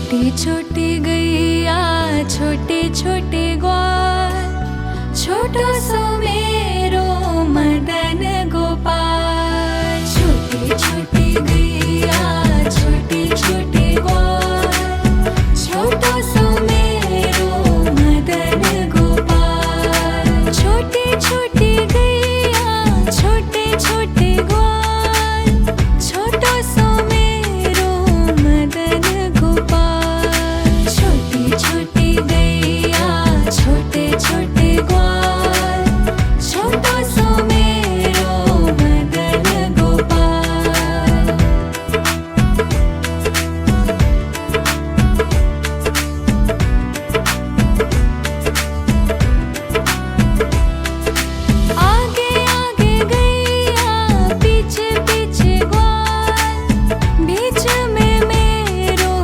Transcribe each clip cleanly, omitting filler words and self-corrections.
छोटी छोटी गैया छोटे छोटे ग्वाल, छोटो सो मेरो मदन गोपाल। छोटी छोटी गैया छोटे छोटे ग्वाल, छोटो सो मेरो मदन गोपाल। छोटी छोटी गैया छोटे छोटे ग्वाल, छोटो सो मेरो मदन गोपाल। छोटी छोटी गैया छोटे छोटे ग्वाल, छोटो सो मेरो मदन गोपाल। आगे आगे गैया पीछे पीछे ग्वाल, बीच में मेरो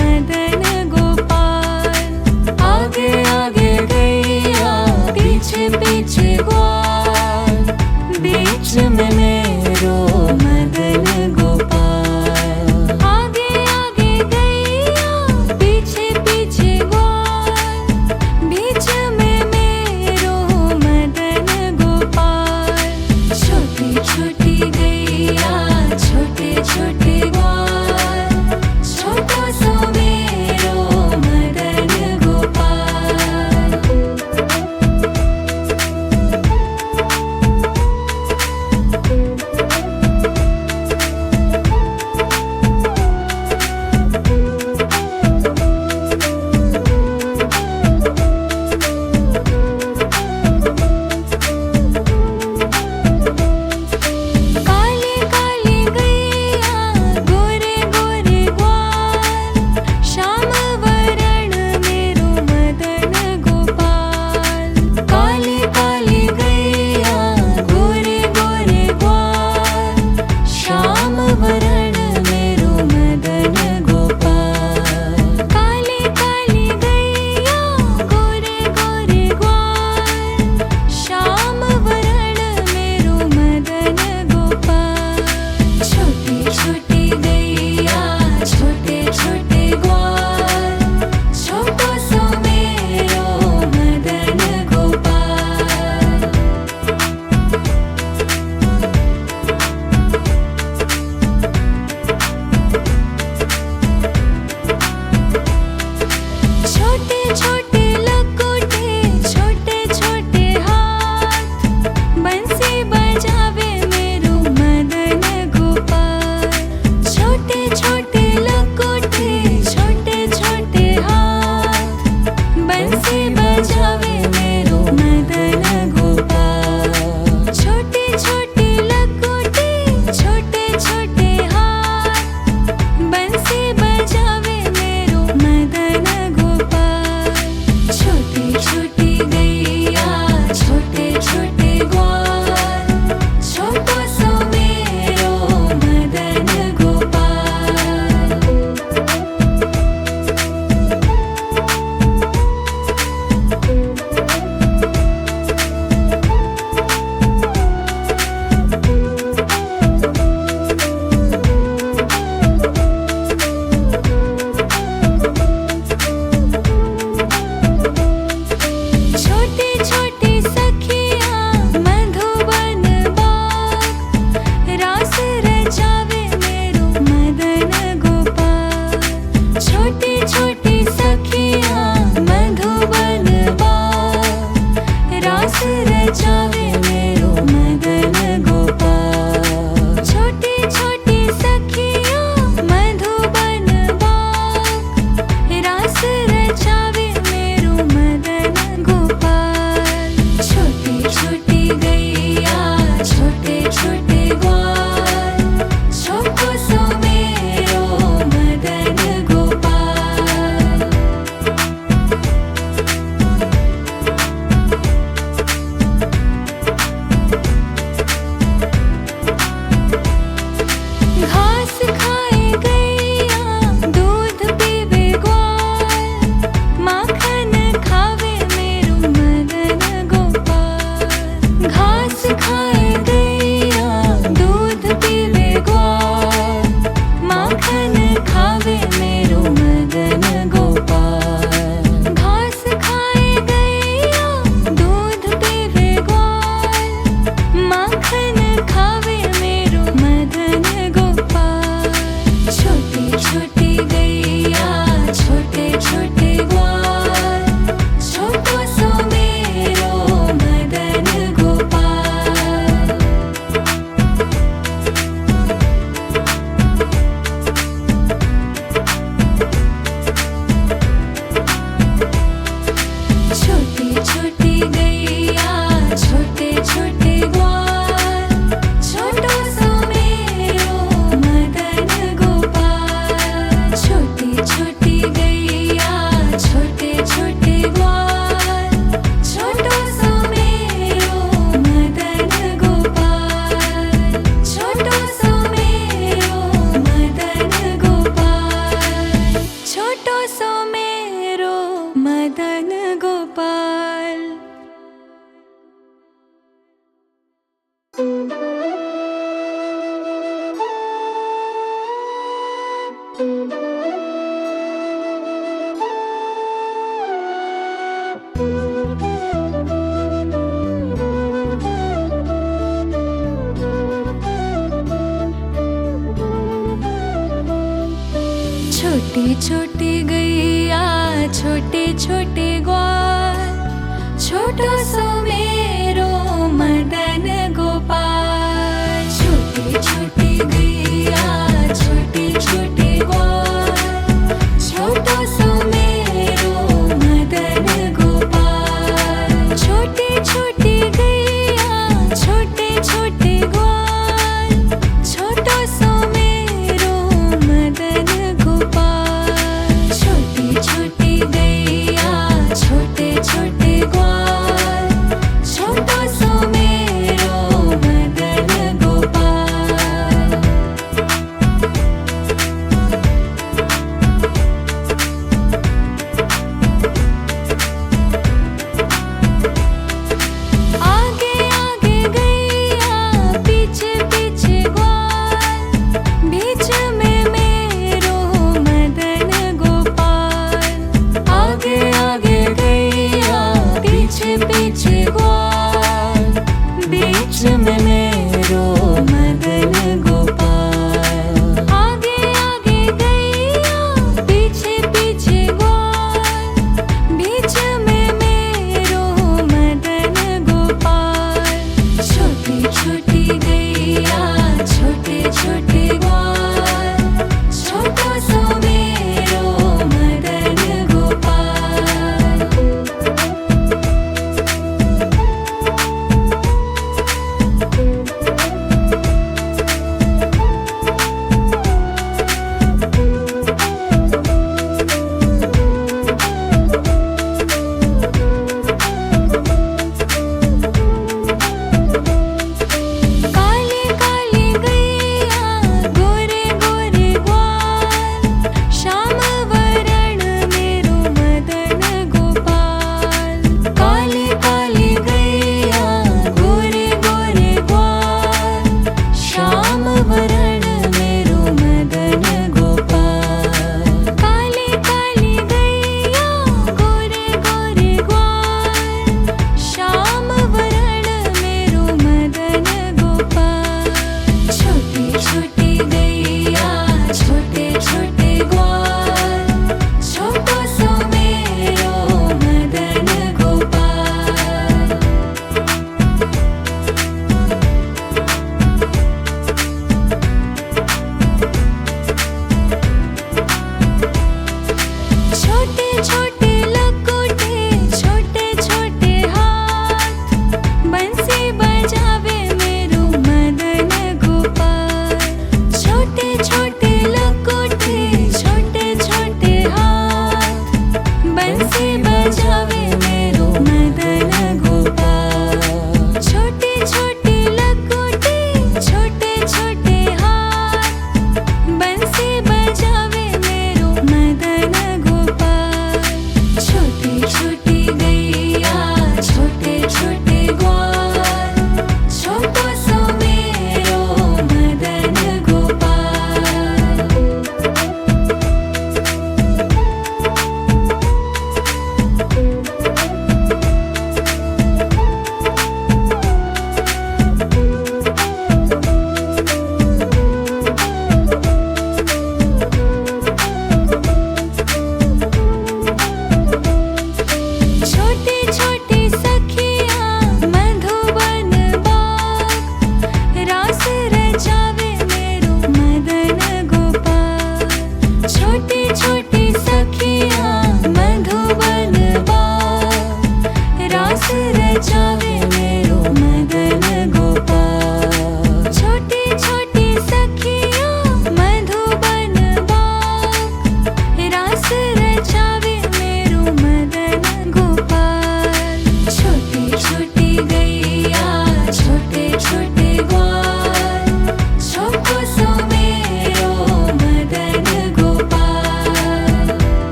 मदन गोपाल। आगे आगे गैया पीछे पीछे ग्वाल, बीच में मेरो मदन गोपाल। आगे आगे गैया पीछे पीछे ग्वाल, बीच में मेरो मदन गोपाल। छोटी छोटी गैया छोटे छोटे ग्वाल, छोटो सो मेरो मदन गोपाल। छोटी छोटी गैया छोटे छोटे ग्वाल, छोटो सो मेरो मदन गोपाल। छोटी छोटी गैया छोटे छोटे ग्वाल, छोटो सो मेरो मदन गोपाल। छोटी छोटी गैया छोटे छोटे ग्वाल, छोटो सो मेरो मदन गोपाल। छोटी छोटी गैया छोटे छोटे ग्वाल, छोटो सो मेरो मदन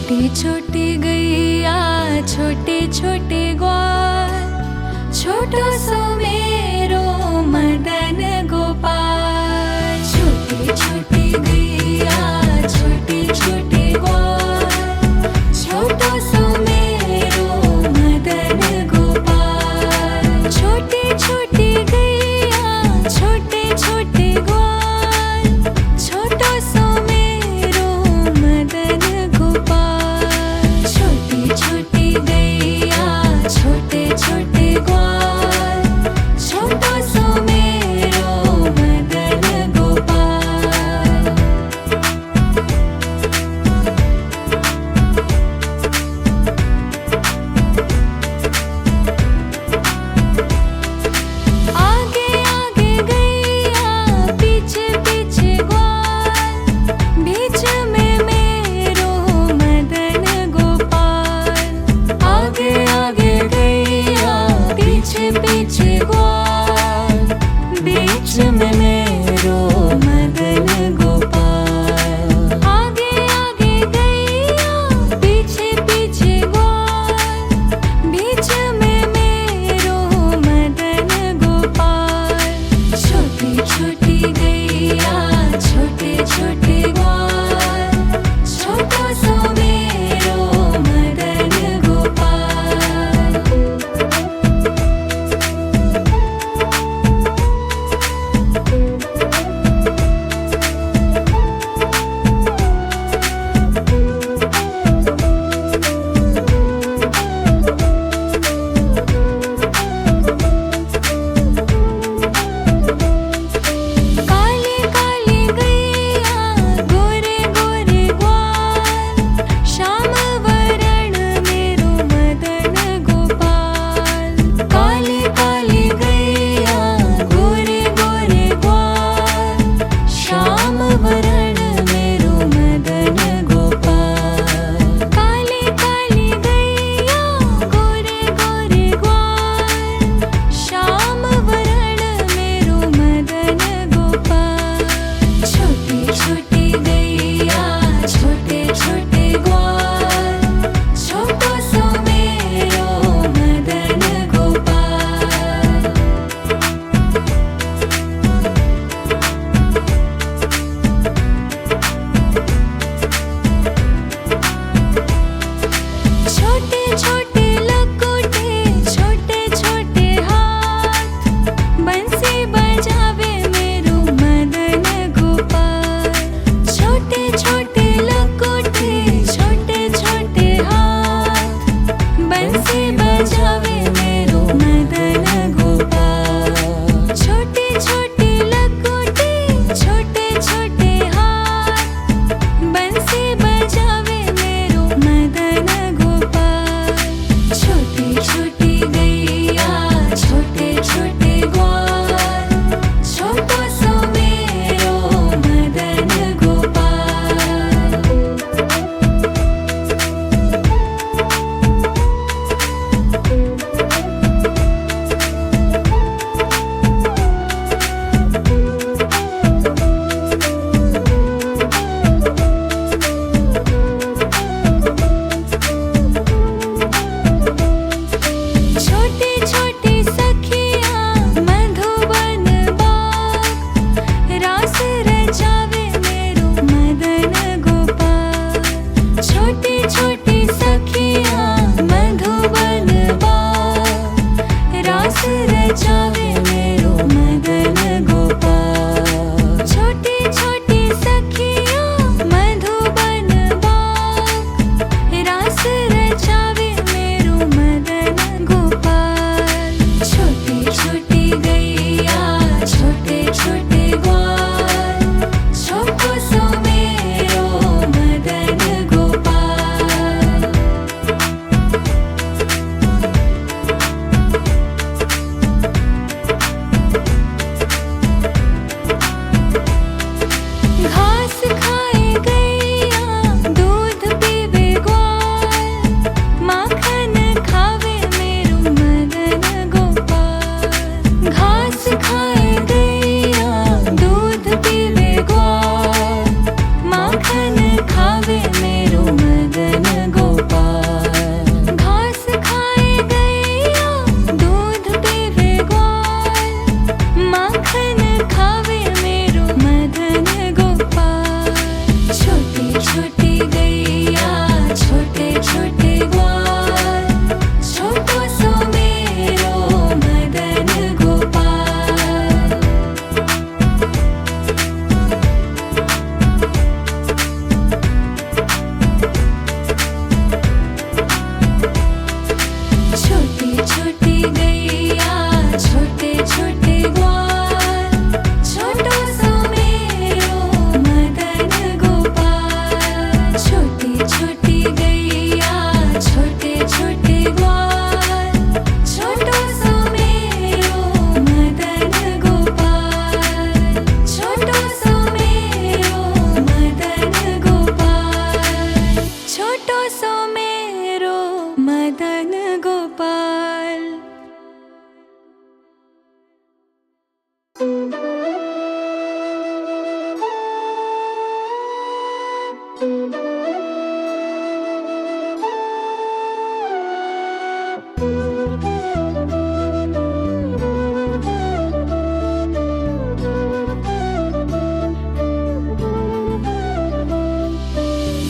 छोटी छोटी गैया छोटे छोटे ग्वाल, छोटो सो मेरो मदन गोपाल। छोटी छोटी गैया छोटे छोटे ग्वाल, छोटो सो मेरो मदन गोपाल। छोटी छोटी गैया छोटे छोटे ग्वाल, छोटो सो मेरो मदन गोपाल। छोटी छोटी गैया छोटे छोटे ग्वाल, छोटो सो मेरो मदन गोपाल। आगे आगे गैया पीछे पीछे ग्वाल, बीच में मेरो मदन गोपाल। आगे आगे गैया पीछे पीछे ग्वाल, बीच में मेरो मदन गोपाल। आगे आगे गैया पीछे पीछे ग्वाल, बीच में मेरो मदन गोपाल। छोटी छोटी गैया छोटे छोटे ग्वाल, छोटो सो मेरो मदन गोपाल। काली काली गैया गोरे गोरे ग्वाल, श्याम वरण मेरो मदन गोपाल। काली काली गैया गोरे गोरे ग्वाल, श्याम वरण मेरो मदन गोपाल। काली काली गैया गोरे गोरे ग्वाल, श्याम वरण मेरो मदन गोपाल। छोटी छोटी गैया छोटे छोटे ग्वाल, छोटो सो मेरो मदन गोपाल।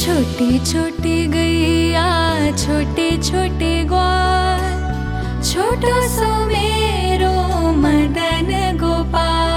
छोटी छोटी गैया छोटे छोटे ग्वाल, छोटो सो मेरो मदन गोपाल।